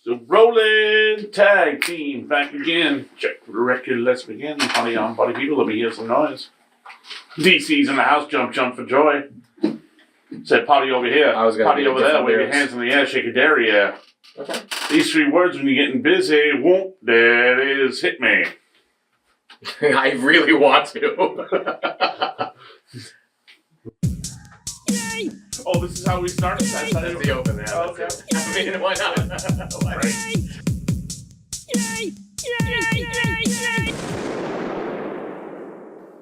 The Rolling Tag Team back again. Check the record. Let's begin. Honey on body people. Let me hear some noise. DC's in the house. Jump for joy. Said potty over here. I was gonna potty over there. Wave your hands in the air. Shake your derriere. Okay. These 3 words when you're getting busy. Won't that is hit me. I really want to. Yay! Oh, this is how we started. That's the open. Yeah, okay. I mean, why not? Right. Yay! Yay!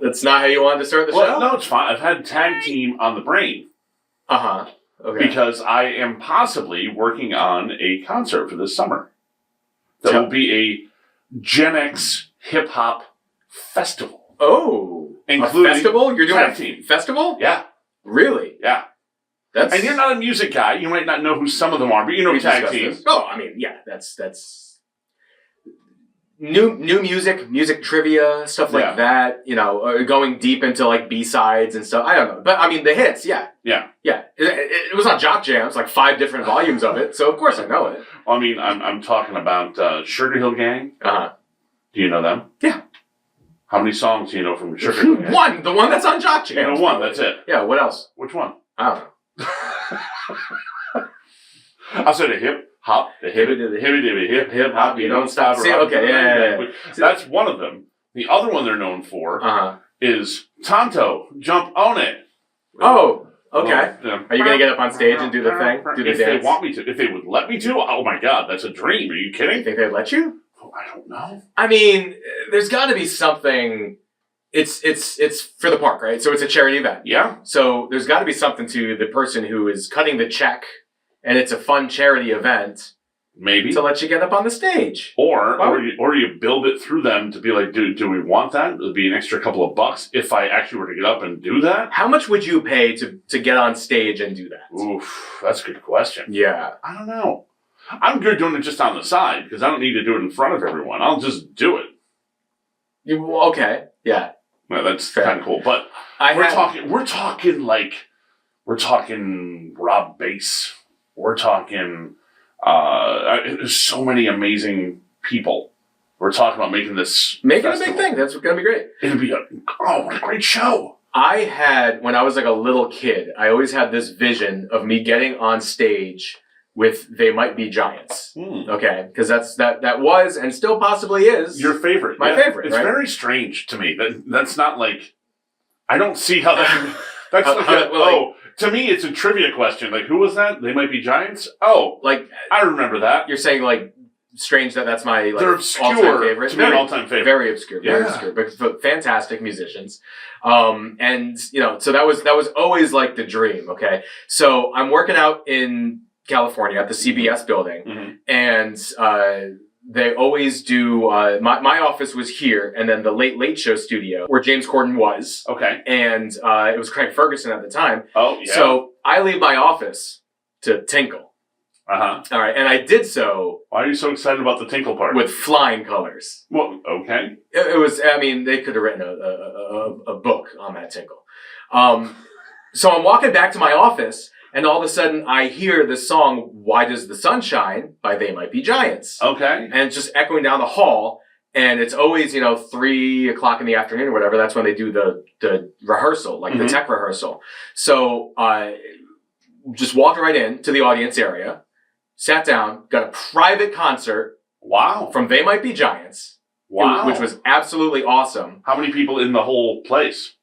That's not how you wanted to start the Well, show? no, it's fine. I've had tag team on the brain. Uh-huh. Okay. Because I am possibly working on a concert for this summer. That will be a Gen X hip-hop festival. Oh. Including a festival? You're doing tag a team. festival? Yeah. Really? Yeah. That's... And you're not a music guy. You might not know who some of them are, but you know We tag discussed team. this. Oh, I mean, yeah, that's new music trivia, stuff like Yeah. that, you know, going deep into like B-sides and stuff. I don't know. But I mean, the hits, yeah. Yeah. Yeah. It was on Jock Jams, like 5 different volumes of it. So of course I know it. I mean, I'm talking about Sugar Hill Gang. Uh-huh. Do you know them? Yeah. How many songs do you know from Sugar Hill Gang? One! The one that's on Jock Jams. You know one, that's it. Yeah, what else? Which one? I don't know. I said a hip hop, the hippie dibby hip hop, you don't stop. See, okay, yeah. That's one of them. The other one they're known for Uh-huh. is Tonto, Jump On It. Oh, okay. Well, Are you going to get up on stage and do the thing? Do the if dance? they want me to. If they would let me to, oh my God, that's a dream. Are you You kidding? think they'd let you? Oh, I don't know. I mean, there's got to be something. It's for the park, right? So it's a charity event. Yeah? So there's got to be something to the person who is cutting the check, and it's a fun charity event Maybe. to let you get up on the stage. Or you build it through them to be like, do we want that? It'll be an extra couple of bucks if I actually were to get up and do that. How much would you pay to get on stage and do that? Oof, that's a good question. Yeah. I don't know. I'm good doing it just on the side because I don't need to do it in front of everyone. I'll just do it. Okay. Yeah. Well, that's Fair. kind of cool. But we're talking Rob Bass. We're talking there's so many amazing people. We're talking about making this Make it a festival. big thing. That's going to be great. It'll be what a great show. I had, when I was like a little kid, I always had this vision of me getting on stage with They Might Be Giants. Okay, because that was and still possibly is Your favorite. my favorite. It's right? very strange to me. That's not like I don't see how that that's like to me it's a trivia question. Like who was that? They Might Be Giants? Oh, like I remember that. you're saying like strange that's my like They're obscure all-time favorite. to me, an all-time favorite. Very obscure, very Yeah. obscure, but fantastic musicians. And you know, so that was always like the dream. Okay, so I'm working out in California at the CBS building, Mhm. and they always do. My office was here, and then the Late Show studio where James Corden was, Okay. and it was Craig Ferguson at the time. Oh yeah. So I leave my office to tinkle. Uh-huh. All right, and I did so Why are you so excited about the tinkle part? with flying colors. Well, okay. It was, I mean, they could have written a book on that tinkle. So I'm walking back to my office, and all of a sudden I hear the song, Why Does the Sun Shine by They Might Be Giants. Okay. And it's just echoing down the hall, and it's always, 3 o'clock in the afternoon or whatever. That's when they do the rehearsal, like the tech rehearsal. So I just walked right in to the audience area, sat down, got a private concert Wow. from They Might Be Giants. Wow. Which was absolutely awesome. How many people in the whole place?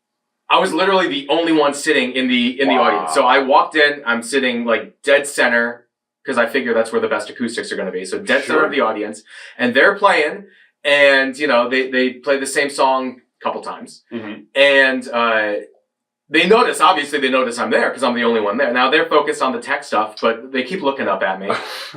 I was literally the only one sitting in the Wow. audience. So I walked in, I'm sitting like dead center, because I figure that's where the best acoustics are going to be. So dead center Sure. of the audience. And they're playing, and they play the same song a couple times. Mm-hmm. And they notice I'm there because I'm the only one there. Now they're focused on the tech stuff, but they keep looking up at me.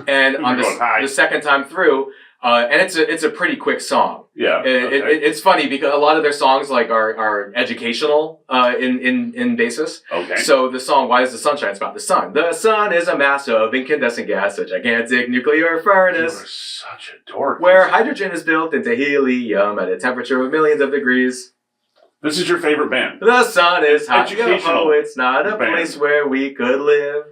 And on You're going, "Hi." the second time through, and it's a pretty quick song. Yeah. Okay. It's funny because a lot of their songs like are educational in basis. Okay. So the song "Why Does the Sun Shine?" It's about the sun. The sun is a mass of incandescent gas, a gigantic nuclear You are furnace, such a dork. where hydrogen is built into helium at a temperature of millions of degrees. This is your favorite band. The sun is hot. Educational Oh, it's not a band. place where we could live.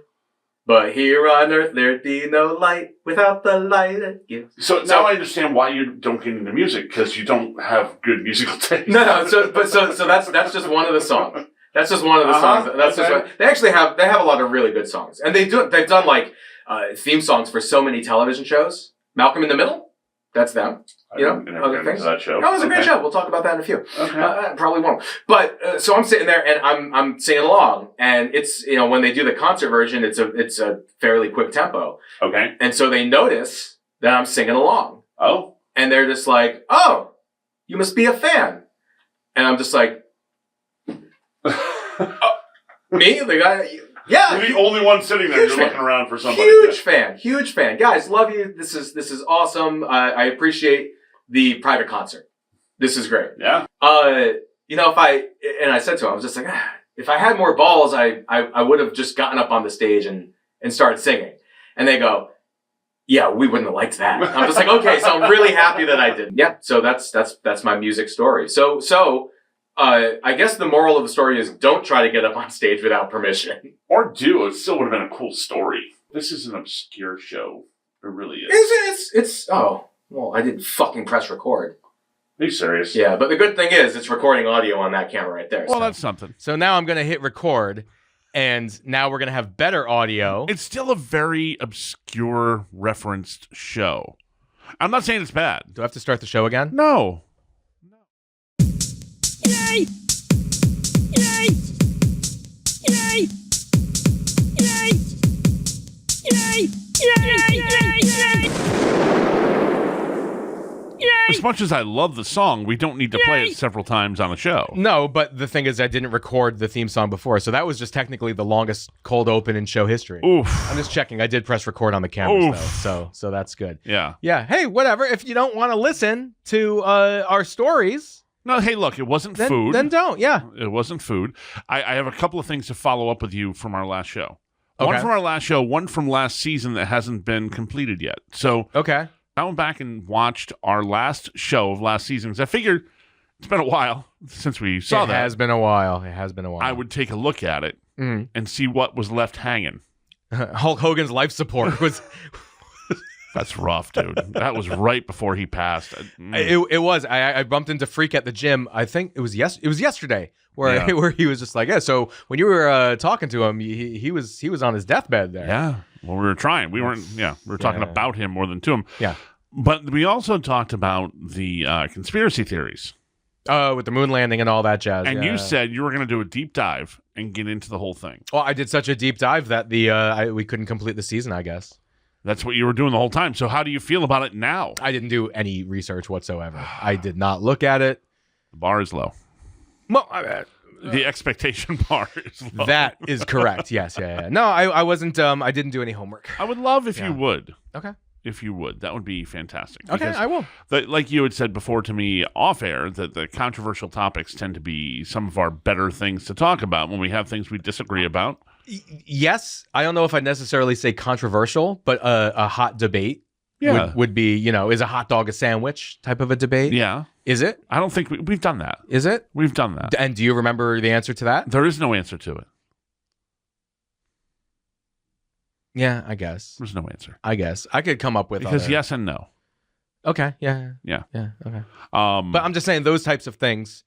But here on Earth there'd be no light without the light it gives. So now I understand why you don't get into music, because you don't have good musical taste. No. So that's just one of the songs. That's just one of the songs. That's okay. just one. They actually have a lot of really good songs, and they've done like theme songs for so many television shows. Malcolm in the Middle, that's them. You know, other things. That show. No, it was a great show. We'll talk about that in a few. Okay. Probably won't. But so I'm sitting there and I'm singing along, and it's when they do the concert version, it's a fairly quick tempo. Okay. And so they notice that I'm singing along. Oh. And they're just like, "Oh, you must be a fan," and I'm just like, "Me? The guy." Yeah, you're the only one sitting there. You're looking around for somebody. Huge fan, guys. Love you. This is awesome. I appreciate the private concert. This is great. Yeah. If I said to him, I was just like, if I had more balls, I would have just gotten up on the stage and started singing. And they go, yeah, we wouldn't have liked that. I'm just like, okay, so I'm really happy that I didn't. Yeah. So that's my music story. So. I guess the moral of the story is don't try to get up on stage without permission. Or do. It still would have been a cool story. This is an obscure show. It really is. It's I didn't fucking press record. Are you serious? Yeah, but the good thing is it's recording audio on that camera right there. Well, that's something. So now I'm going to hit record, and now we're going to have better audio. It's still a very obscure referenced show. I'm not saying it's bad. Do I have to start the show again? No. Yay! Yay! Yay! Yay! Yay! Yay! As much as I love the song, we don't need to play it several times on the show. No, but the thing is I didn't record the theme song before, so that was just technically the longest cold open in show history. Oof. I'm just checking. I did press record on the cameras, though, so that's good. Yeah. Yeah, hey, whatever. If you don't want to listen to our stories... No, hey, look, it wasn't food. Then don't, yeah. It wasn't food. I have a couple of things to follow up with you from our last show. Okay. One from our last show, one from last season that hasn't been completed yet. So okay. I went back and watched our last show of last season because I figured it's been a while since we saw that. It has been a while. I would take a look at it and see what was left hanging. Hulk Hogan's life support was... That's rough, dude. That was right before he passed. It was. I bumped into Freak at the gym. I think it was yesterday where he was just like, yeah. So when you were talking to him, he was on his deathbed there. Yeah. Well, we were trying. We weren't. Yeah. We were talking about him more than to him. Yeah. But we also talked about the conspiracy theories. With the moon landing and all that jazz. And you said you were going to do a deep dive and get into the whole thing. Well, I did such a deep dive that we couldn't complete the season, I guess. That's what you were doing the whole time. So how do you feel about it now? I didn't do any research whatsoever. I did not look at it. The bar is low. Well, the expectation bar is low. That is correct. Yes. Yeah. No, I wasn't. I didn't do any homework. I would love if you would. Okay. If you would, that would be fantastic. Okay, I will. Like you had said before to me off air, that the controversial topics tend to be some of our better things to talk about when we have things we disagree about. Yes, I don't know if I'd necessarily say controversial, but a hot debate would be, is a hot dog a sandwich type of a debate? Yeah. Is it? I don't think we've done that. Is it? We've done that. And do you remember the answer to that? There is no answer to it. Yeah, I guess. There's no answer. I guess. I could come up with because yes and no. Okay, yeah. Okay. But I'm just saying those types of things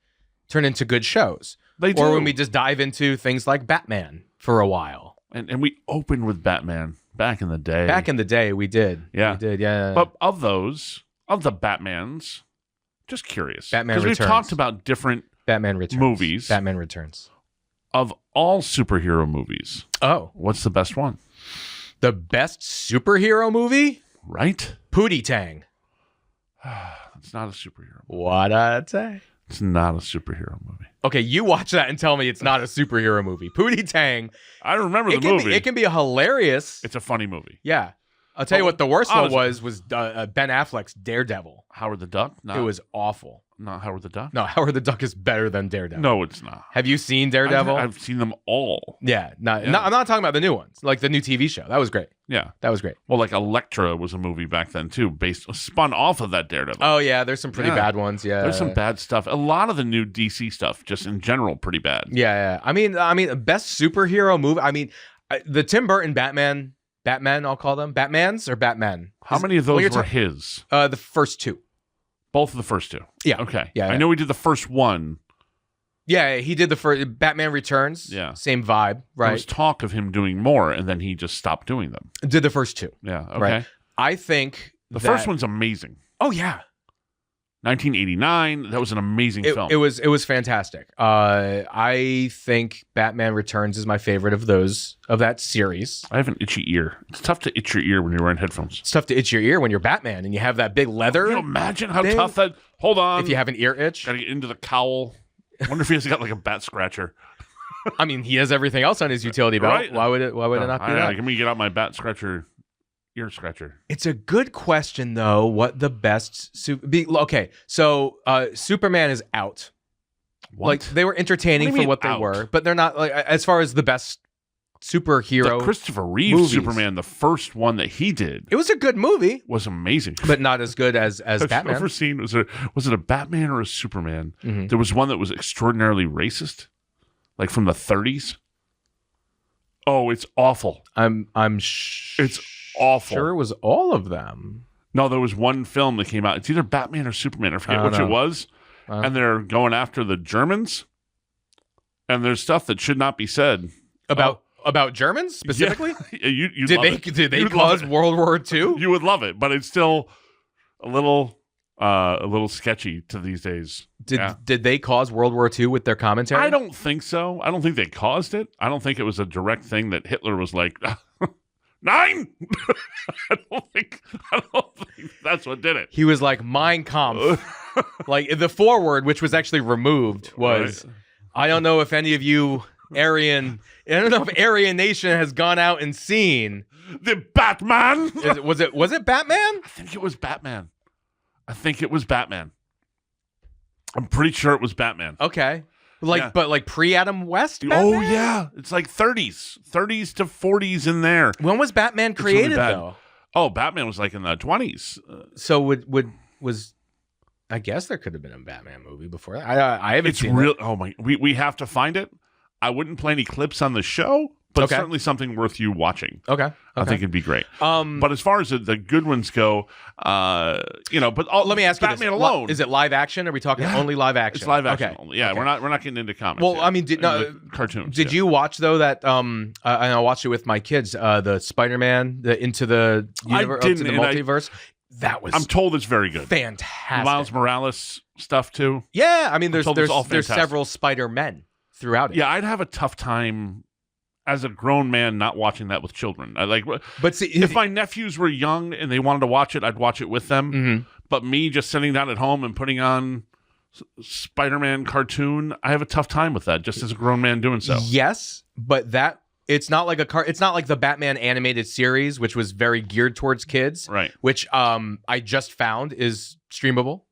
turn into good shows. They do. Or when we just dive into things like Batman for a while. And we opened with Batman back in the day. Back in the day, we did. Yeah. We did, yeah. But of the Batmans, just curious. Batman Returns. Because we've talked about different Batman Returns. Movies. Batman Returns. Of all superhero movies. Oh. What's the best one? The best superhero movie? Right? Pootie Tang. It's not a superhero movie. What'd I say? It's not a superhero movie. Okay, you watch that and tell me it's not a superhero movie. Pootie Tang. I remember the movie. It can be a hilarious. It's a funny movie. Yeah. I'll tell you what the worst one was Ben Affleck's Daredevil. Howard the Duck? It was awful. Not Howard the Duck? No, Howard the Duck is better than Daredevil. No, it's not. Have you seen Daredevil? I've seen them all. Yeah. No, I'm not talking about the new ones. Like the new TV show. That was great. Yeah. That was great. Well, like Elektra was a movie back then too, spun off of that Daredevil. Oh yeah, there's some pretty bad ones. Yeah. There's some bad stuff. A lot of the new DC stuff, just in general, pretty bad. Yeah. I mean, best superhero movie. I mean, the Tim Burton Batman Batman, I'll call them. Batmans or Batman? How many of those were his? The first two. Both of the first two? Yeah. Okay. Yeah. I know he did the first one. Yeah, he did the first Batman Returns. Yeah. Same vibe, There right? was talk of him doing more, and then he just stopped doing them. Did the first two. Yeah. Okay. Right. I think The first one's amazing. Oh yeah. 1989. That was an amazing film. It was fantastic. I think Batman Returns is my favorite of that series. I have an itchy ear. It's tough to itch your ear when you're wearing headphones. It's tough to itch your ear when you're Batman and you have that big leather. Can you imagine how thing? tough that? Hold on. If you have an ear itch. Gotta get into the cowl. I wonder if he has got like a bat scratcher. I mean, he has everything else on his utility belt. Right? Why would it not be that? Let me get out my bat scratcher, ear scratcher. It's a good question though. What the best okay? So Superman is out. What? Like they were entertaining What do for you what mean they out? were, but they're not like as far as the best superhero. The Christopher Reeve movies. Superman, the first one that he did, It was a good movie, was amazing. but not as good as Have you Batman. ever seen? Was it a Batman or a Superman? Mhm. There was one that was extraordinarily racist, like from the 30s. Oh, it's awful. It's awful. Sure, it was all of them. No, there was one film that came out. It's either Batman or Superman. I forget I don't which it know. was. Uh. And they're going after the Germans. And there's stuff that should not be said. About Germans specifically. Yeah. You Did they cause World War II? You would love it, but it's still a little sketchy to these days. Did they cause World War II with their commentary? I don't think so. I don't think they caused it. I don't think it was a direct thing that Hitler was like 9. I don't think that's what did it. He was like Mein Kampf. Like the foreword, which was actually removed, was Right. I don't know if any of you Aryan Nation has gone out and seen The Batman. was it Batman? I think it was Batman. I'm pretty sure it was Batman. Okay. Yeah. But like pre-Adam West Oh Batman? yeah, it's like 30s to 40s in there. When was Batman really created bad. though? Oh, Batman was like in the 20s. So was I guess there could have been a Batman movie before that. I haven't It's seen real. it. Oh my, we have to find it. I wouldn't play any clips on the show, but Okay. certainly something worth you watching. Okay. I think it'd be great. But But as far as the good ones go, but let me ask you Batman this. alone. Is it live action? Are we talking Yeah. only live action? It's live action Okay. only. Yeah, Okay. we're not getting into comics. Well, yet. I mean, Cartoons. Did you watch though that and I watched it with my kids, the Spider-Man, the Into the Universe, didn't, to the and multiverse? That was I'm told it's very good. fantastic. Miles Morales stuff too. Yeah, I mean, there's told it's all there's fantastic. several Spider-Men throughout it. Yeah, I'd have a tough time as a grown man not watching that with children. But see, If my nephews were young and they wanted to watch it, I'd watch it with them. Mhm. But me just sitting down at home and putting on Spider-Man cartoon, I have a tough time with that. Just as a grown man doing so. Yes, but it's not like it's not like the Batman animated series, which was very geared towards kids. Right. Which I just found is streamable,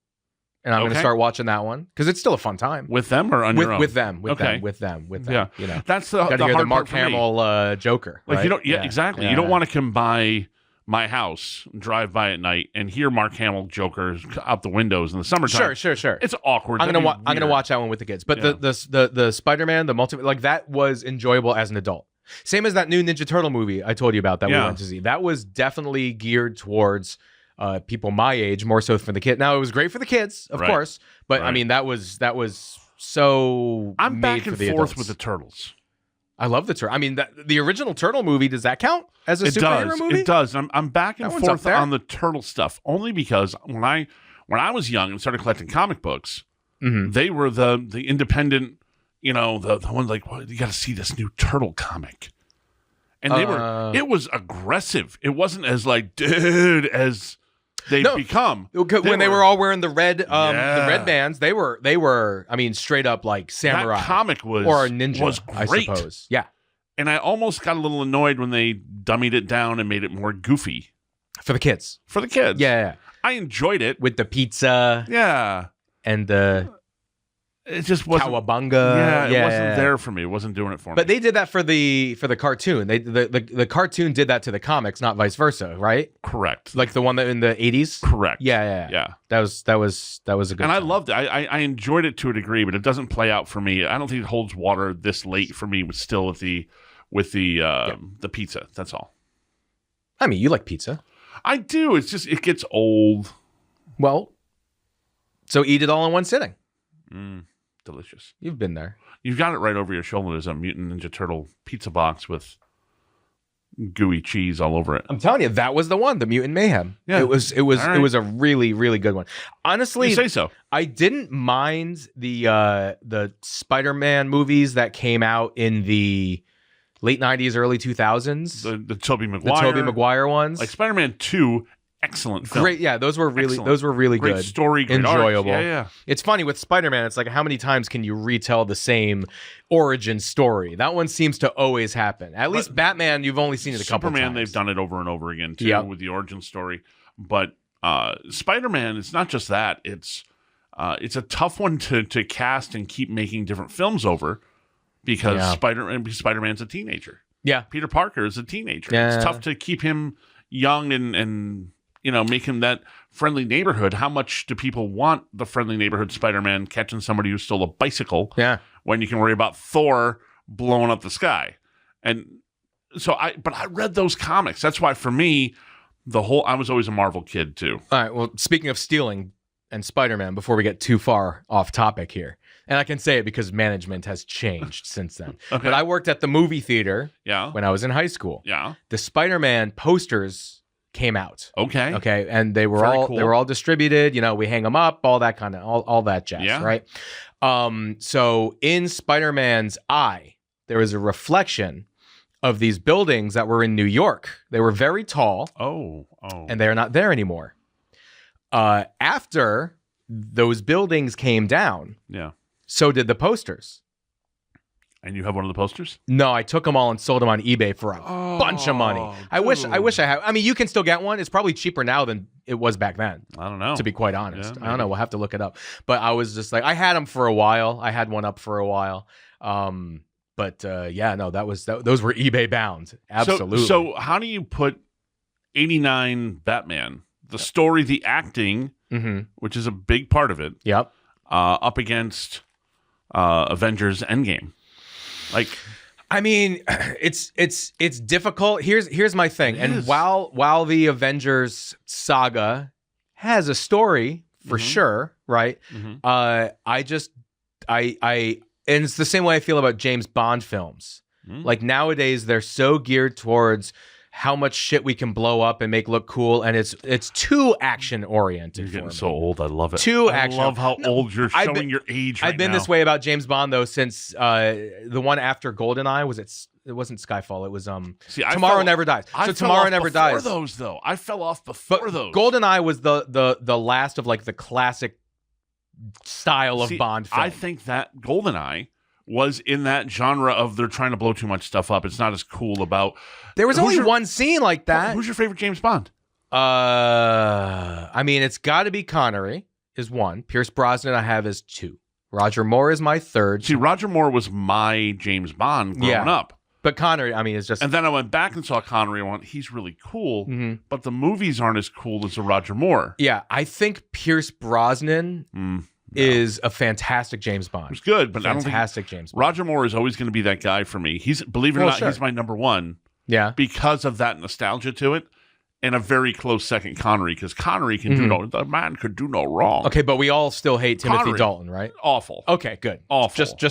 and I'm going to Okay. start watching that one because it's still a fun time With them or on your own? with them. Okay. With them. Yeah. You know, That's the got to the hear hard the Mark part for me. Hamill Joker. Like right? you don't. Yeah, exactly. Yeah. You don't want to come by my house, drive by at night, and hear Mark Hamill Joker out the windows in the summertime. Sure. It's awkward. I'm That'd gonna be I'm gonna weird. watch that one with the kids. But Yeah. the Spider-Man, the multi, like that was enjoyable as an adult. Same as that new Ninja Turtle movie I told you about that we Yeah. went to see. That was definitely geared towards people my age, more so for the kid. Now it was great for the kids, of Right. course, but I Right. mean that was so. I'm made back for and the forth adults. with the Turtles. I love the turtle. I mean the original Turtle movie. Does that count as a It superhero does. movie? It does. I'm back and That one's up forth there. on the turtle stuff only because when I was young and started collecting comic books, Mhm. they were the independent, the ones like, well, you got to see this new turtle comic, and they were. It was aggressive. It wasn't as like, dude, as they've No. become. When they were all wearing the red Yeah. bands, they were I mean straight up like samurai That comic was or a ninja, was I great. suppose. Yeah. And I almost got a little annoyed when they dummied it down and made it more goofy For the kids. for the kids. Yeah. I enjoyed it. With the pizza Yeah. and the It just wasn't. cowabunga. It wasn't there for me. It wasn't doing it for me. But they did that for the cartoon. The cartoon did that to the comics, not vice versa, right? Correct. Like the one that in the 80s? Correct. Yeah. That was a good And I time. loved it. I enjoyed it to a degree, but it doesn't play out for me. I don't think it holds water this late for me. Still with the pizza. That's all. I mean, you like pizza. I do. It's just, it gets old. Well, so eat it all in one sitting. Delicious. You've been there. You've got it right over your shoulder. There's a Mutant Ninja Turtle pizza box with gooey cheese all over it. I'm telling you, that was the one, the Mutant Mayhem. Yeah. It was All right. it was a really, really good one. Honestly, You say so. I didn't mind the Spider-Man movies that came out in the late 90s, early 2000s. The Tobey Maguire. The Tobey Maguire ones. Like Spider-Man 2, excellent film. Great, yeah, those were really Excellent. Great good. story, great art. enjoyable. Yeah. It's funny with Spider-Man, it's like how many times can you retell the same origin story? That one seems to always happen. At least Batman, you've only seen it a couple Superman, times. they've done it over and over again too, Yep. with the origin story. But Spider-Man, it's not just that. It's a tough one to cast and keep making different films over because Yeah. Spider-Man's a teenager. Yeah. Peter Parker is a teenager. Yeah. It's tough to keep him young and make him that friendly neighborhood. How much do people want the friendly neighborhood Spider-Man catching somebody who stole a bicycle Yeah. when you can worry about Thor blowing up the sky? And so I read those comics. That's why for me, I was always a Marvel kid too. All right. Well, speaking of stealing and Spider-Man, before we get too far off topic here, and I can say it because management has changed since then. Okay. But I worked at the movie theater Yeah. when I was in high school. Yeah. The Spider-Man posters came out. Okay. Okay, and they were Very all cool. they were all distributed. We hang them up, all that kind of all that jazz, Yeah. right? So in Spider-Man's eye, there was a reflection of these buildings that were in New York. They were very tall, Oh. and they're not there anymore. After those buildings came down, Yeah. so did the posters. And you have one of the posters? No, I took them all and sold them on eBay for a bunch of money. I wish I had. I mean, you can still get one. It's probably cheaper now than it was back then. I don't know. To be quite honest, Yeah, I don't know. We'll have to look it up. But I was just like, I had them for a while. I had one up for a while. But yeah, no, those were eBay bound. Absolutely. So how do you put 89 Batman, the story, the acting, which is a big part of it, Yep. Up against Avengers Endgame? Like, I mean, it's difficult. Here's my thing. And is. while the Avengers saga has a story for sure, right? And it's the same way I feel about James Bond films. Like nowadays, they're so geared towards how much shit we can blow up and make look cool, and it's too action oriented. you're getting for me. so old. I love it. Too I action. love how old you're I've showing been- your age right I've been now. this way about James Bond though since the one after GoldenEye. It wasn't Skyfall. It was See, I Tomorrow fell- Never Dies. I So fell Tomorrow off Never before Dies. those, though. I fell off But before those. GoldenEye was the last of like the classic style of See, Bond film. I think that GoldenEye was in that genre of they're trying to blow too much stuff up. It's not as cool about. there was Who's only your- one scene like that. Who's your favorite James Bond? I mean, it's got to be Connery is one. Pierce Brosnan I have is two. Roger Moore is my third. See, Roger Moore was my James Bond growing up. But Connery, I mean, is just And then I went back and saw Connery and went, he's really cool, Mhm. but the movies aren't as cool as the Roger Moore. yeah. I think Pierce Brosnan is a fantastic James It Bond. was good, but I don't think Fantastic James Bond. Roger Moore is always going to be that guy for me. He's, believe it or Well, not, sure. he's my number one Yeah. because of that nostalgia to it. And a very close second, Connery, because Connery can do no, the man could do no wrong. Mm-hmm. Okay, but we all still hate Timothy Connery. Dalton, right? Awful. Okay, good. Awful. Just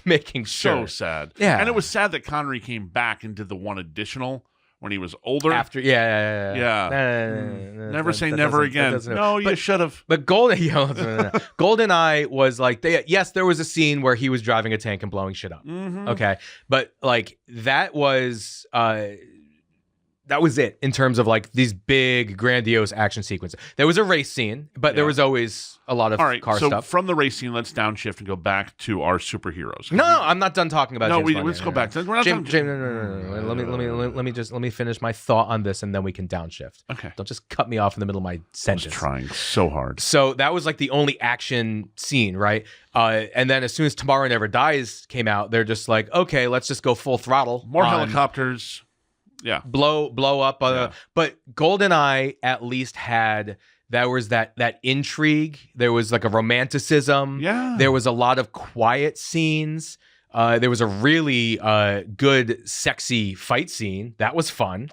making So sure. sad. Yeah. And it was sad that Connery came back and did the one additional when he was older. After, yeah. Never say never again. No, you should have. But GoldenEye was like, yes, there was a scene where he was driving a tank and blowing shit up. Mm-hmm. Okay, but like that was it in terms of like these big grandiose action sequences. There was a race scene, but there Yeah. was always a lot of All right, car so stuff. from the race scene, let's downshift and go back to our superheroes. No, I'm not done talking about. No, James Bond let's yet. go back to. We're not James, done- no. Let me finish my thought on this, and then we can downshift. Okay. Don't just cut me off in the middle of my I was sentence. trying so hard. So that was like the only action scene, right? And then as soon as Tomorrow Never Dies came out, they're just like, okay, let's just go full throttle. More on helicopters. Yeah. blow up. Yeah. But GoldenEye at least had that intrigue. There was like a romanticism. Yeah. There was a lot of quiet scenes. There was a really good, sexy fight scene that was fun.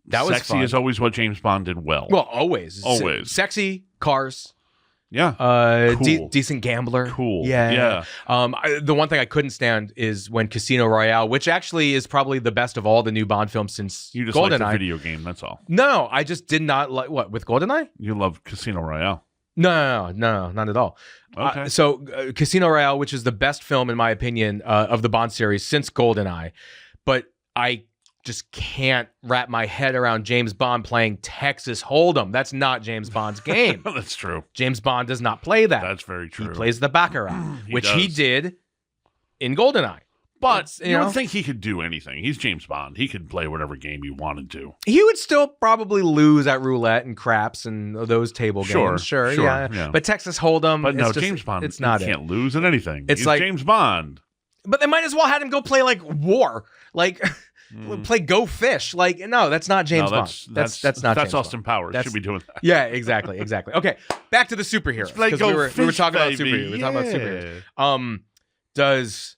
That was Sexy fun. is always what James Bond did well. Well, always. Always. Sexy, cars, Yeah. Cool. decent gambler. Cool. Yeah. The one thing I couldn't stand is when Casino Royale, which actually is probably the best of all the new Bond films since You just like the GoldenEye. video game, that's all. No, I just did not like what with GoldenEye. You love Casino Royale. No, not at all. Okay. Casino Royale, which is the best film in my opinion of the Bond series since GoldenEye, but I just can't wrap my head around James Bond playing Texas Hold'em. That's not James Bond's game. That's true. James Bond does not play that. That's very true. He plays the Baccarat, which he does. did in GoldenEye. But you you know, don't think he could do anything. He's James Bond. He could play whatever game he wanted to. he would still probably lose at roulette and craps and those table Sure, games. Sure, sure, yeah. yeah. But Texas Hold'em, But no, it's just, James Bond, it's not he it. can't lose at anything. It's He's like- James Bond. But they might as well had him go play like war, like play Go Fish. Like no, that's not James No, Bond. That's not. That's James Austin Bond. Powers. That's- Should be doing that. Yeah, exactly. Okay, back to the superheroes Play because Go we were Fish, talking about baby. superheroes. We were talking about superheroes. Yeah. Does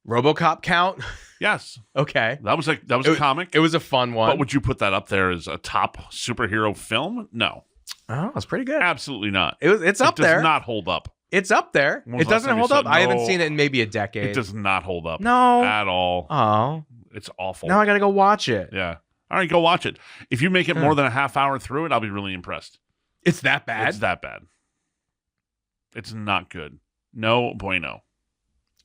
RoboCop count? Yes, Okay, that was a comic. it was a fun one. But would you put that up there as a top superhero film? No, Oh, it's pretty good. absolutely not. It's up it does there. not hold up. It's up there. When was It the last doesn't time you hold saw up. it? I haven't No. seen it in maybe a decade. It does not hold up. No. At all. Oh, It's awful. now I gotta go watch it. Yeah. All right, go watch it. If you make it more than a half hour through it, I'll be really impressed. It's that bad. It's that bad. It's not good. No bueno.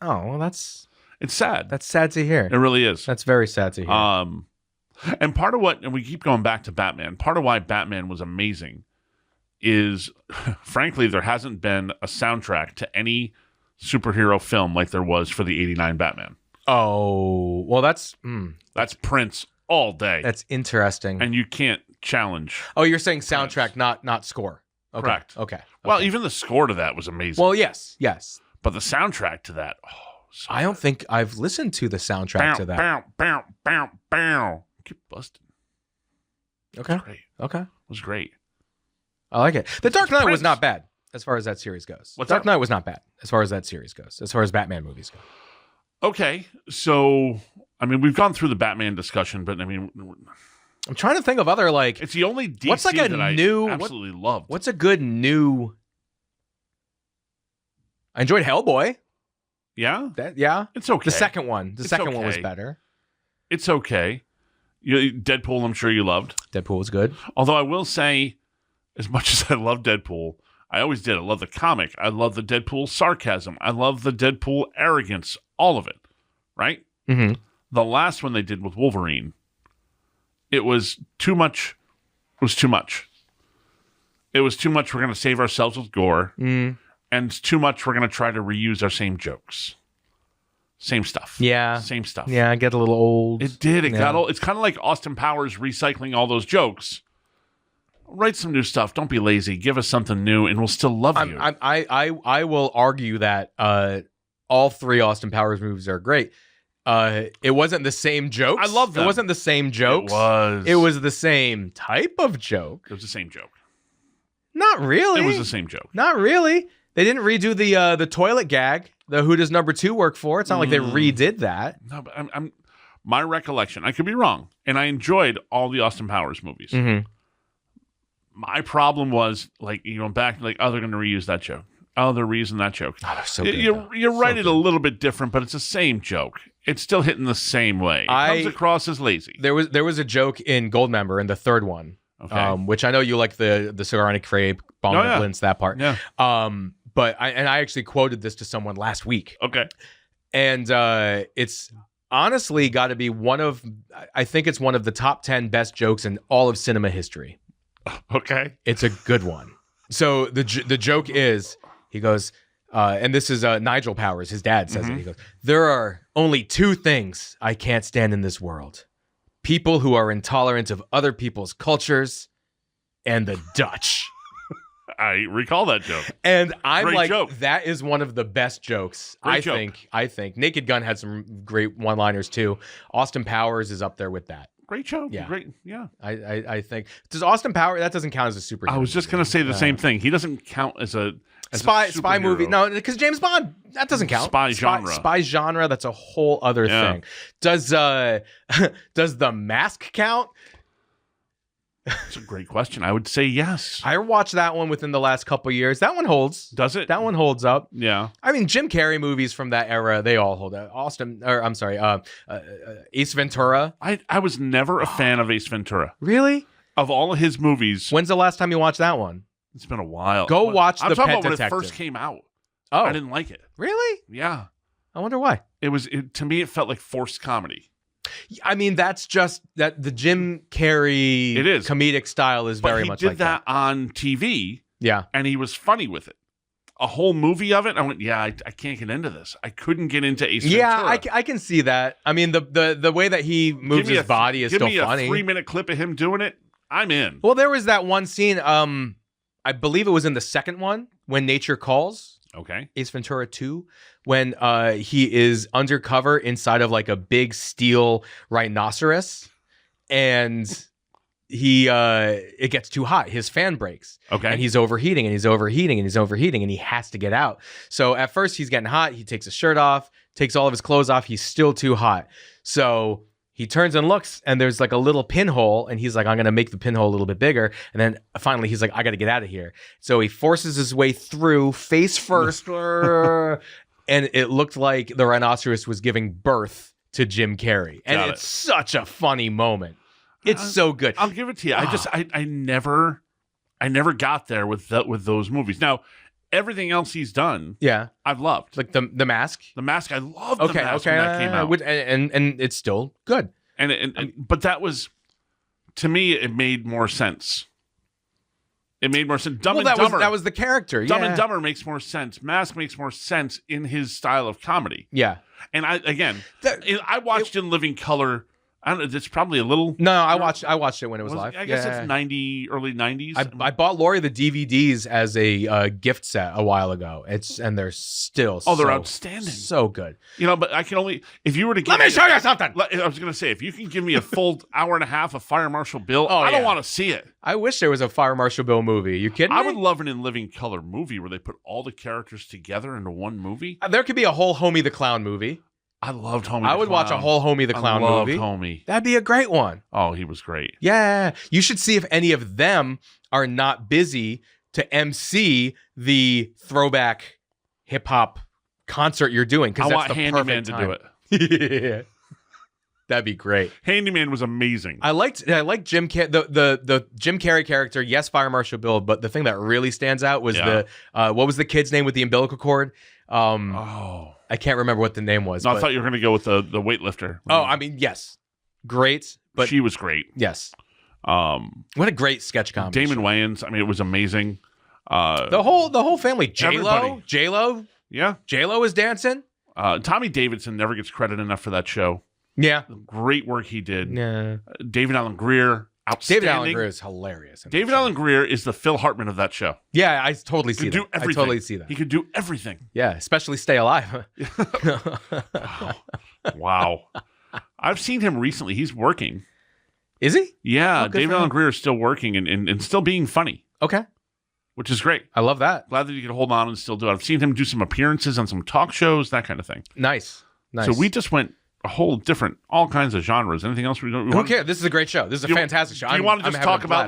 Oh well, that's It's sad. sad to hear. It really is. That's very sad to hear. And part of what, and we keep going back to Batman, part of why Batman was amazing is, frankly, there hasn't been a soundtrack to any superhero film like there was for the 89 Batman. Oh, well, that's That's Prince all day. that's interesting. And you can't challenge. Oh, you're saying soundtrack, not score. Okay. Correct. Okay. Well, Okay. even the score to that was amazing. Well, yes. But the soundtrack to that, so I don't think I've listened to the soundtrack to that. Bow, bow, bow, bow. Keep busting. Okay. Great. Okay. It was great. I like it. The Dark Knight was Prince. not bad as far as that series goes. What's Dark that? Knight was not bad as far as that series goes. As far as Batman movies go. Okay, so I mean, we've gone through the Batman discussion, but I mean, I'm trying to think of other like it's the only DC What's like a that new- I absolutely loved. what's a good new. I enjoyed Hellboy. Yeah, Yeah. it's okay. The second one. The It's second one was okay. better. It's okay. Deadpool, I'm sure you loved. Deadpool was good. Although I will say, as much as I love Deadpool, I always did. I love the comic. I love the Deadpool sarcasm. I love the Deadpool arrogance. All of it. Right? Mm-hmm. The last one they did with Wolverine, it was too much. It was too much. It was too much. We're going to save ourselves with gore. Mm. And it's too much. We're going to try to reuse our same jokes. Same stuff. Yeah. Same stuff. Yeah, I get a little old. It did. It Yeah. got old. It's kind of like Austin Powers recycling all those jokes. Write some new stuff. Don't be lazy. Give us something new, and we'll still love you. I will argue that all three Austin Powers movies are great. It wasn't the same jokes. I love them. It wasn't the same jokes. It was. It was the same type of joke. It was the same joke. Not really. It was the same joke. Not really. They didn't redo the toilet gag. The Who Does Number 2 work for? It's not like they redid that. No, but I'm my recollection. I could be wrong, and I enjoyed all the Austin Powers movies. Mm-hmm. My problem was like back like they're going to reuse that joke. Oh, they're reusing that joke. Oh, they're so good. You write it a little bit different, but it's the same joke. It's still hitting the same way. It comes across as lazy. There was a joke in Goldmember in the third one, Okay. which I know you like the cigar and a crepe, bomb Oh, yeah. blintz, that part. Yeah. But I actually quoted this to someone last week, Okay. and it's honestly got to be I think it's one of the top 10 best jokes in all of cinema history. Okay. It's a good one. So the joke is, he goes, and this is Nigel Powers, his dad says it. He goes, "There are only two things I can't stand in this world: people who are intolerant of other people's cultures, and the Dutch." I recall that joke. And I'm Great like, joke. that is one of the best jokes. Great joke. I think Naked Gun had some great one-liners too. Austin Powers is up there with that. great show. Yeah. Great. Yeah. I think does Austin Power that doesn't count as a superhero? I was just gonna say the same thing. He doesn't count as a spy superhero. movie. No, because James Bond that doesn't count. Spy genre. Spy genre. That's a whole other thing. Does does The Mask count? That's a great question. I would say yes. I watched that one within the last couple years. That one holds. Does it? That one holds up. Yeah. I mean, Jim Carrey movies from that era, they all hold up. Ace Ventura. I was never a fan of Ace Ventura. Really? Of all of his movies, When's the last time you watched that one? it's been a while. Go watch I'm The talking Pet about when Detective. it first came out. Oh, I didn't like it. really? Yeah. I wonder why. To me, it felt like forced comedy. I mean, that's just that the Jim Carrey It is. comedic style is very But he much did like that on TV, Yeah. and he was funny with it. A whole movie of it, I went, I can't get into this. I couldn't get into Ace Yeah, Ventura. I can see that. I mean, the way that he moves his body is still funny. Give me a 3-minute clip of him doing it. I'm in. Well, there was that one scene, I believe it was in the second one, when Nature Calls, Okay. Ace Ventura 2, when he is undercover inside of like a big steel rhinoceros, and it gets too hot. His fan breaks. Okay. And he's overheating and he's overheating and he's overheating and he has to get out. So at first he's getting hot. He takes his shirt off, takes all of his clothes off. He's still too hot. So he turns and looks and there's like a little pinhole and he's like, I'm going to make the pinhole a little bit bigger. And then finally he's like, I got to get out of here. So he forces his way through face first. And it looked like the rhinoceros was giving birth to Jim Carrey. And it's such a funny moment. It's so good. I'll give it to you. I never got there with those movies. Now, everything else he's done, Yeah. I've loved. Like the mask. The Mask, I loved The Mask when that came out. And it's still good. But that was, to me, it made more sense. It made more sense. Dumb and Dumber. That was the character. Dumb and Dumber makes more sense. Mask makes more sense in his style of comedy. Yeah. And I watched in living color. I don't know. It's probably a little. No, I watched it when it was live. I guess it's early 90s. I bought Lori the DVDs as a gift set a while ago. And they're still they're outstanding. So good. But I can only if you were to give Let me show you something. I was gonna say if you can give me a full hour and a half of Fire Marshal Bill, I don't want to see it. I wish there was a Fire Marshal Bill movie. You kidding me? I would love an in living color movie where they put all the characters together into one movie. There could be a whole Homie the Clown movie. I loved Homie. I would watch a whole Homie the Clown movie. Homie. That'd be a great one. Oh, he was great. Yeah. You should see if any of them are not busy to MC the throwback hip hop concert you're doing. I Because want that's the Handyman perfect to time. do it. Yeah. That'd be great. Handyman was amazing. I liked Jim the Jim Carrey character. Yes, Fire Marshal Bill, but the thing that really stands out was what was the kid's name with the umbilical cord? I can't remember what the name was. No, I thought you were going to go with the weightlifter. Oh, I mean, yes, great, but she was great. Yes, what a great sketch comedy. Damon Wayans. I mean, it was amazing. The whole family. J-Lo, yeah, J-Lo is dancing. Tommy Davidson never gets credit enough for that show. Yeah, great work he did. Yeah, David Allen Greer. Outstanding. David Allen Greer is hilarious. David Allen Greer is the Phil Hartman of that show. Yeah, I totally see that. I totally see that. He could do everything. Yeah, especially Stay Alive. Wow. I've seen him recently. He's working. Is he? Yeah, David Allen Greer is still working and still being funny. Okay. Which is great. I love that. Glad that you can hold on and still do it. I've seen him do some appearances on some talk shows, that kind of thing. Nice. So we just went a whole different, all kinds of genres. Anything else we don't? Who cares? This is a great show. This is a fantastic show. Do you want to just talk about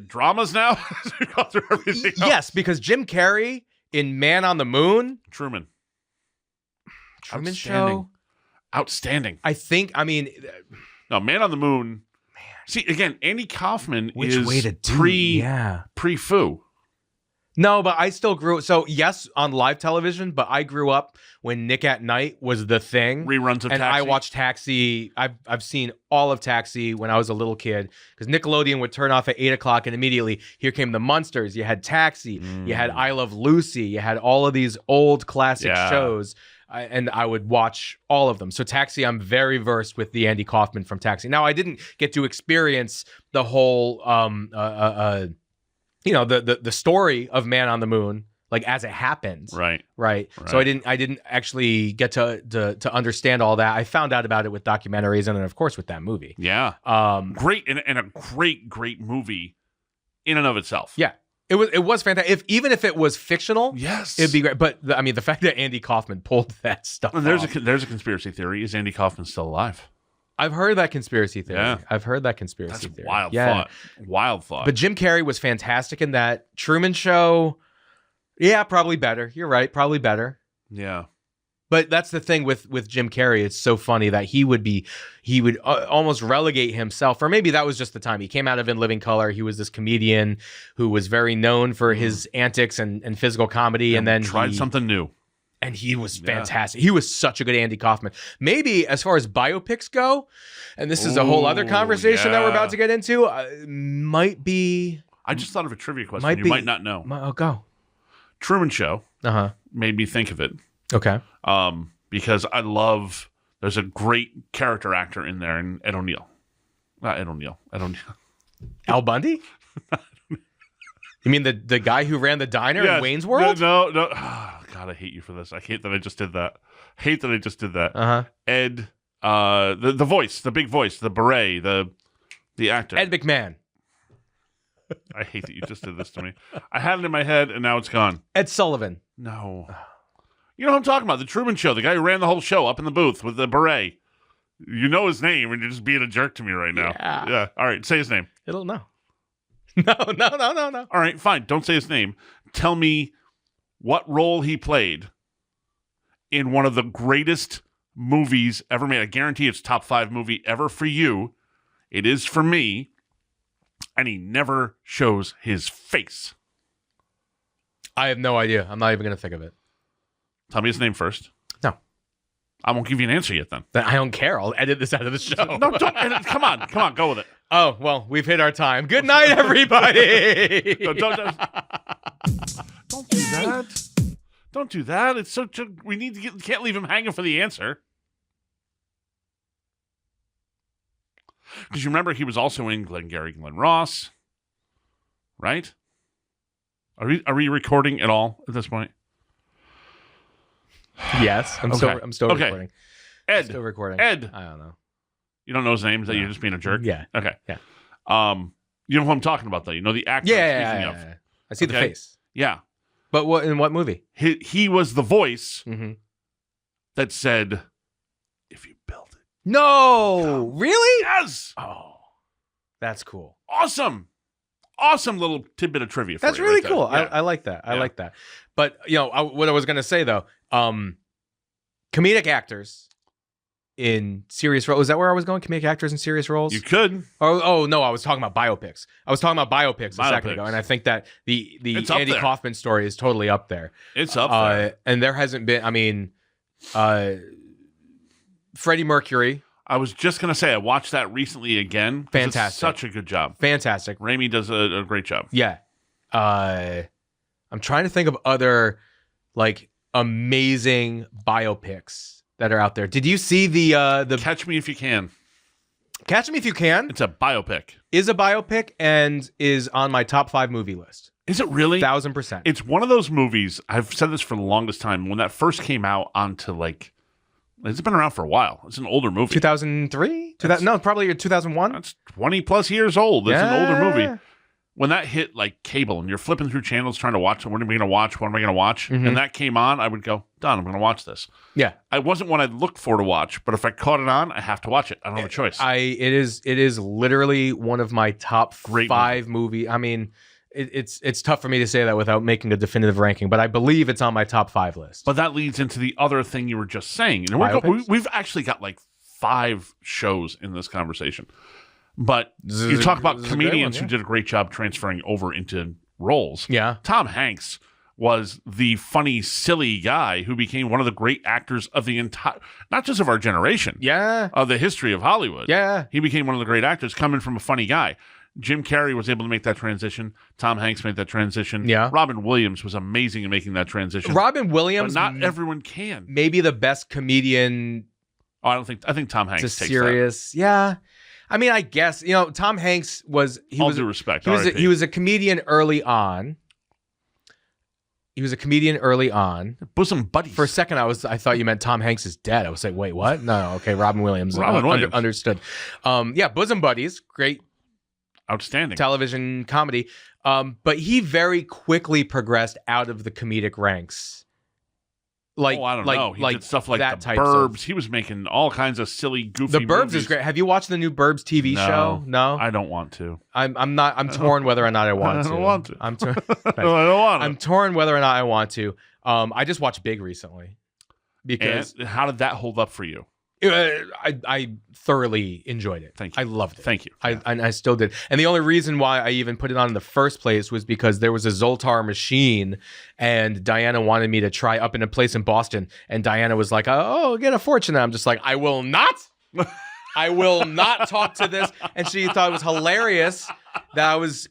dramas now? Go through everything else? Yes, because Jim Carrey in Man on the Moon, Truman Show, outstanding. No, Man on the Moon. Man. See again, Andy Kaufman Which is way to do? pre-Foo. No, but I still grew. So yes, on live television, but I grew up when Nick at Night was the thing. Reruns of and Taxi. I watched Taxi. I've seen all of Taxi when I was a little kid because Nickelodeon would turn off at 8:00 and immediately here came the Munsters. You had Taxi. You had I Love Lucy. You had all of these old classic shows. And I would watch all of them. So Taxi, I'm very versed with the Andy Kaufman from Taxi. Now, I didn't get to experience the whole, the story of Man on the Moon like as it happened. Right. So I didn't actually get to understand all that. I found out about it with documentaries and then of course with that movie. Yeah. Great and a great movie in and of itself. Yeah. It was fantastic. Even if it was fictional, Yes, it'd be great. But the fact that Andy Kaufman pulled that stuff and there's off. a conspiracy theory. Is Andy Kaufman still alive? I've heard that conspiracy theory. Yeah. I've heard that conspiracy That's theory. wild Yeah. thought. Wild thought. But Jim Carrey was fantastic in that. Truman Show, yeah, probably better. You're right, probably better. yeah. But that's the thing with Jim Carrey. It's so funny that he would almost relegate himself, or maybe that was just the time. He came out of In Living Color. He was this comedian who was very known for his antics and physical comedy, and then tried something new. And he was fantastic. He was such a good Andy Kaufman. Maybe as far as biopics go, and this is a whole other conversation that we're about to get into, might be. I just thought of a trivia question you might not know. Oh, go. Truman Show Uh-huh. made me think of it. Okay. Because I love, there's a great character actor in there, and Ed O'Neill. Not Ed O'Neill. Ed O'Neill. Al Bundy? You mean the guy who ran the diner in Wayne's World? No. Oh, God, I hate you for this. I hate that I just did that. Uh-huh. Ed, the voice, the big voice, the beret, the actor. Ed McMahon. I hate that you just did this to me. I had it in my head, and now it's gone. Ed Sullivan. No. You know what I'm talking about? The Truman Show, the guy who ran the whole show up in the booth with the beret. You know his name, and you're just being a jerk to me right now. Yeah. All right, say his name. It'll know. No. All right, fine. Don't say his name. Tell me what role he played in one of the greatest movies ever made. I guarantee it's top 5 movie ever for you. It is for me. And he never shows his face. I have no idea. I'm not even going to think of it. Tell me his name first. No. I won't give you an answer yet then. I don't care. I'll edit this out of the show. No, don't edit. Come on, go with it. Oh, well, we've hit our time. Good night, everybody. No, don't do that. Don't do that. It's so we need to can't leave him hanging for the answer. Because you remember he was also in Glengarry Glen Ross, right? Are we recording at all at this point? Yes, I'm still recording. Ed. Still recording. Ed. I don't know. You don't know his name? Is that you're just being a jerk? Yeah. Okay. Yeah. You know who I'm talking about though. You know the actor. Yeah. I see the face. Yeah. But in what movie? He was the voice Mm-hmm. that said, "If you build it." No, really? Yes. Oh, that's cool. Awesome little tidbit of trivia. For That's you really right cool. there. Yeah. I like that. I like that. But what I was gonna say though, comedic actors in serious roles. Is that where I was going? Comedic actors in serious roles. You could. Oh no, I was talking about biopics. A second ago, and I think that the Andy Kaufman story is totally up there. It's up there. And there hasn't been. I mean, Freddie Mercury. I was just gonna say I watched that recently again. Fantastic. It's such a good job. Fantastic. Raimi does a great job. Yeah. I'm trying to think of other like amazing biopics that are out there. Did you see the Catch Me If You Can? Catch Me If You Can? It's a biopic. Is a biopic and is on my top 5 movie list. Is it really? 1000%. It's one of those movies. I've said this for the longest time. When that first came out onto like, it's been around for a while. It's an older movie. 2003? No, probably 2001. That's 20 plus years old. It's an older movie. Yeah. When that hit like cable and you're flipping through channels trying to watch, what am I going to watch? What am I going to watch? Mhm. And that came on, I would go, done, I'm going to watch this. Yeah. I wasn't one I'd look for to watch, but if I caught it on, I have to watch it. I don't have a choice. It is literally one of my top Great 5 movie. I mean, it's tough for me to say that without making a definitive ranking, but I believe it's on my top 5 list. But that leads into the other thing you were just saying. And Biopics? we've actually got like 5 shows in this conversation. But This you is talk a about great comedians one, who did a great job transferring over into roles. Yeah. Tom Hanks was the funny, silly guy who became one of the great actors of the entire, not just of our generation, Yeah. of the history of Hollywood. Yeah. He became one of the great actors coming from a funny guy. Jim Carrey was able to make that transition. Tom Hanks made that transition. Yeah. Robin Williams was amazing in making that transition. Robin Williams, but not everyone can. maybe the best comedian I think Tom Hanks to takes serious. Yeah. I mean, I guess, Tom Hanks was that. All due respect. he was a comedian early on. He was a comedian early on. Bosom buddies. For a second, I thought you meant Tom Hanks is dead. I was like, wait, what? No, okay, Robin Williams. Robin Williams. Understood. Yeah, Bosom Buddies, great Outstanding. television comedy. But he very quickly progressed out of the comedic ranks. I don't know. He did stuff like that The type Burbs. He was making all kinds of silly, goofy The Burbs movies. is great. Have you watched the new Burbs TV show? No? I don't want to. I'm torn whether or not I want to. I don't want to. I'm torn. I don't want to. I'm torn whether or not I want to. I just watched Big recently because And how did that hold up for you? I thoroughly enjoyed it. Thank you. I loved it. Thank you. I still did. And the only reason why I even put it on in the first place was because there was a Zoltar machine and Diana wanted me to try Up in a Place in Boston. And Diana was like, oh, get a fortune. And I'm just like, I will not. I will not talk to this. And she thought it was hilarious that I was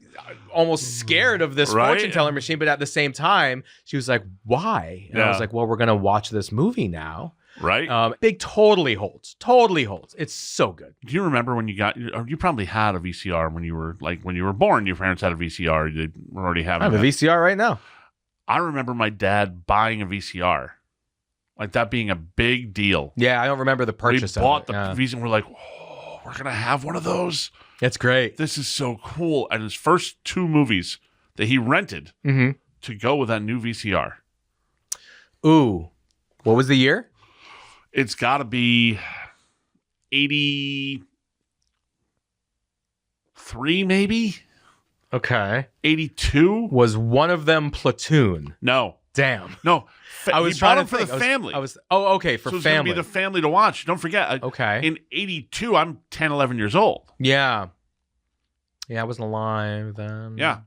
almost scared of this fortune teller machine. But at the same time, she was like, why? And I was like, well, we're going to watch this movie now. Right? Big totally holds. Totally holds. It's so good. Do you remember when you probably had a VCR when you were born, your parents had a VCR, they were already having I have a VCR right now. I remember my dad buying a VCR. Like that being a big deal. Yeah, I don't remember the purchase We bought of it. the VCR, we're like, oh, we're going to have one of those? It's great. This is so cool. And his first 2 movies that he rented to go with that new VCR. Ooh. What was the year? It's got to be 83, maybe? Okay. 82? Was one of them Platoon? No. Damn. No. I was he trying bought to them for think. the family. Okay, for so it's family. going to be the family to watch. Don't forget. Okay. In 82, I'm 10, 11 years old. Yeah. Yeah, I wasn't alive then. Yeah.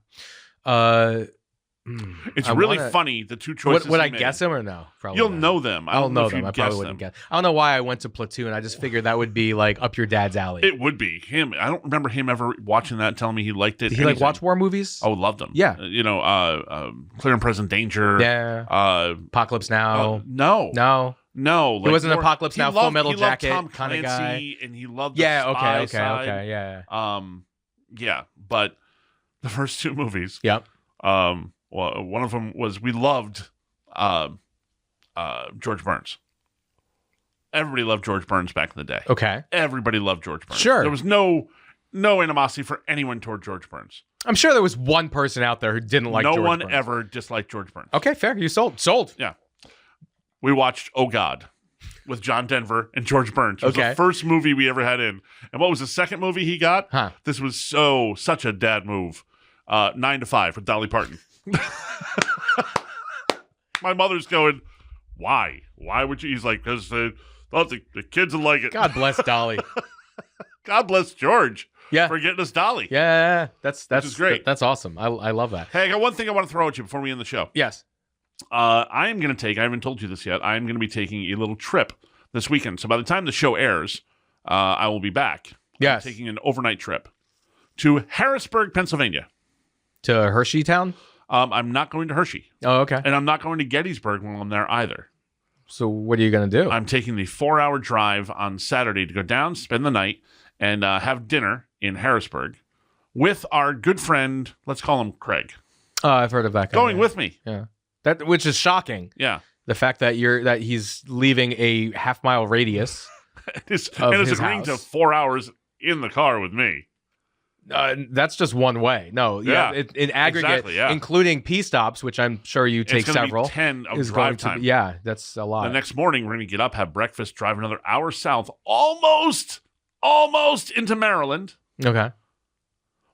It's I really wanna- funny, the 2 choices Would he I made. guess them or no? Probably You'll not. know them. I I'll don't know if them. you'd I probably guess wouldn't them. guess. I don't know why I went to Platoon. I just figured that would be like up your dad's alley. It would be him. I don't remember him ever watching that, telling me he liked it. Did he like watch war movies? Oh, loved them. Yeah. Clear and Present Danger. Yeah. Apocalypse Now. No. No. Like He wasn't more- Apocalypse he Now, loved- Full Metal he loved Jacket Tom kind of Clancy, guy. and he loved the Yeah, spy side. okay, yeah. Yeah, but the first 2 movies. Yep. Well, one of them was we loved George Burns. Everybody loved George Burns back in the day. Okay. Everybody loved George Burns. Sure. There was no animosity for anyone toward George Burns. I'm sure there was one person out there who didn't like no George one Burns. ever disliked George Burns. Okay, fair. You sold. Yeah. We watched Oh God with John Denver and George Burns. It was Okay. the first movie we ever had in. And what was the second movie he got? Huh. This was such a dad move. 9 to 5 with Dolly Parton. My mother's going, why? Why would you? He's like, because the kids will like it. God bless Dolly. God bless George Yeah. for getting us Dolly. Yeah. That's is great. That's awesome. I love that. Hey, I got one thing I want to throw at you before we end the show. Yes. I am going to take, I haven't told you this yet, I am going to be taking a little trip this weekend. So by the time the show airs, I will be back. Yes. I'm taking an overnight trip to Harrisburg, Pennsylvania. To Hershey Town? I'm not going to Hershey. Oh, okay. And I'm not going to Gettysburg while I'm there either. So what are you going to do? I'm taking the 4-hour drive on Saturday to go down, spend the night, and have dinner in Harrisburg with our good friend, let's call him Craig. Oh, I've heard of that guy. Going yeah. with me. Yeah. That which is shocking. Yeah. The fact that he's leaving a half-mile radius. and is his agreeing to house. 4 hours in the car with me. That's just one way. No, Yeah. in aggregate, Exactly, yeah. including P stops, which I'm sure you take It's gonna several. be 10 of is drive going to time. be, yeah, that's a lot. The next morning, we're going to get up, have breakfast, drive another hour south, almost into Maryland, Okay.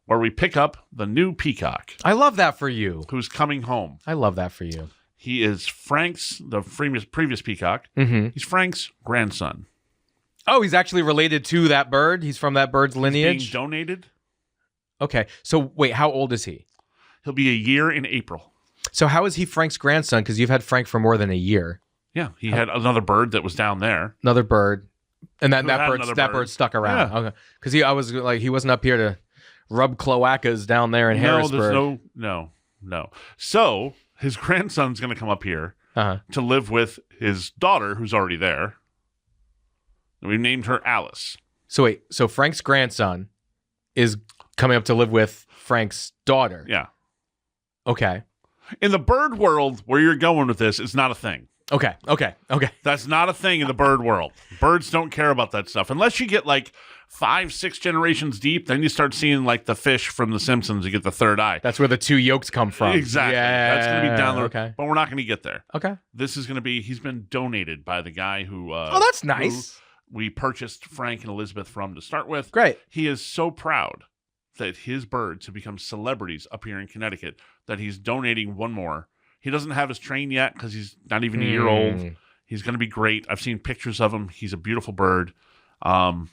where we pick up the new Peacock, I love that for you. who's coming home. I love that for you. He is Frank's, the previous Peacock. Mm-hmm. He's Frank's grandson. Oh, he's actually related to that bird. He's from that bird's Being lineage. donated. Okay. So wait, how old is he? He'll be a year in April. So how is he Frank's grandson? Because you've had Frank for more than a year. Yeah, he had another bird that was down there. Another bird, and Who had another that bird. bird stuck around. Okay. Because I was like, he wasn't up here to rub cloacas down there in Harrisburg. No. So his grandson's going to come up here Uh-huh. to live with his daughter, who's already there. We named her Alice. So wait, so Frank's grandson is coming up to live with Frank's daughter. Yeah. Okay. In the bird world where you're going with this, it's not a thing. Okay. That's not a thing in the bird world. Birds don't care about that stuff. Unless you get like 5-6 generations deep, then you start seeing like the fish from The Simpsons. You get the third eye. That's where the two yolks come from. Exactly. Yeah. That's going to be down the road. Okay. But we're not going to get there. Okay. This is going to be, he's been donated by the guy who. Oh, that's nice. Who we purchased Frank and Elizabeth from to start with. Great. He is so proud that his birds have become celebrities up here in Connecticut that he's donating one more. He doesn't have his train yet because he's not even a year old. He's going to be great. I've seen pictures of him. He's a beautiful bird. Now,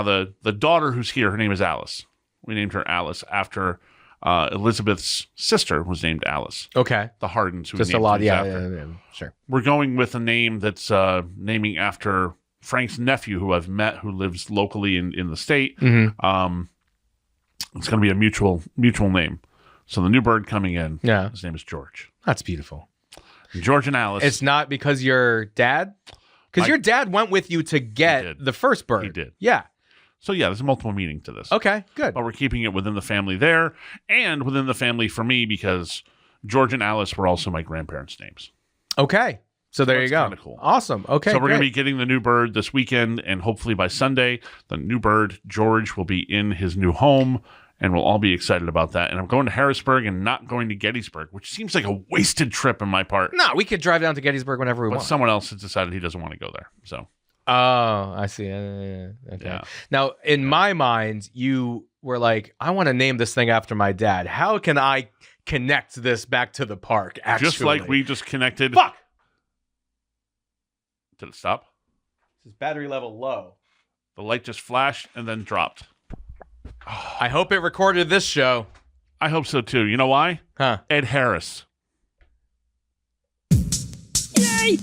the daughter who's here, her name is Alice. We named her Alice after Elizabeth's sister was named Alice. Okay. The Hardens. Who Just a lot. Yeah, sure. We're going with a name that's naming after Frank's nephew who I've met who lives locally in the state. Mm-hmm. It's going to be a mutual name. So the new bird coming in, Yeah. his name is George. That's beautiful. George and Alice. It's not because your dad? Because your dad went with you to get the first bird. He did. Yeah. So yeah, there's a multiple meaning to this. Okay, good. But we're keeping it within the family there and within the family for me because George and Alice were also my grandparents' names. Okay. So there you that's go. kinda cool. Awesome. Okay. So we're going to great. be getting the new bird this weekend, and hopefully by Sunday, the new bird, George, will be in his new home, and we'll all be excited about that. And I'm going to Harrisburg and not going to Gettysburg, which seems like a wasted trip on my part. No, we could drive down to Gettysburg whenever we But want. someone else has decided he doesn't want to go there. So Oh, I see. Okay. Yeah. Now, in my mind, you were like, I want to name this thing after my dad. How can I connect this back to the park, actually? just like we just connected. Fuck! Did it stop? This is battery level low. The light just flashed and then dropped. I hope it recorded this show. I hope so too. You know why? Huh. Ed Harris. Yay!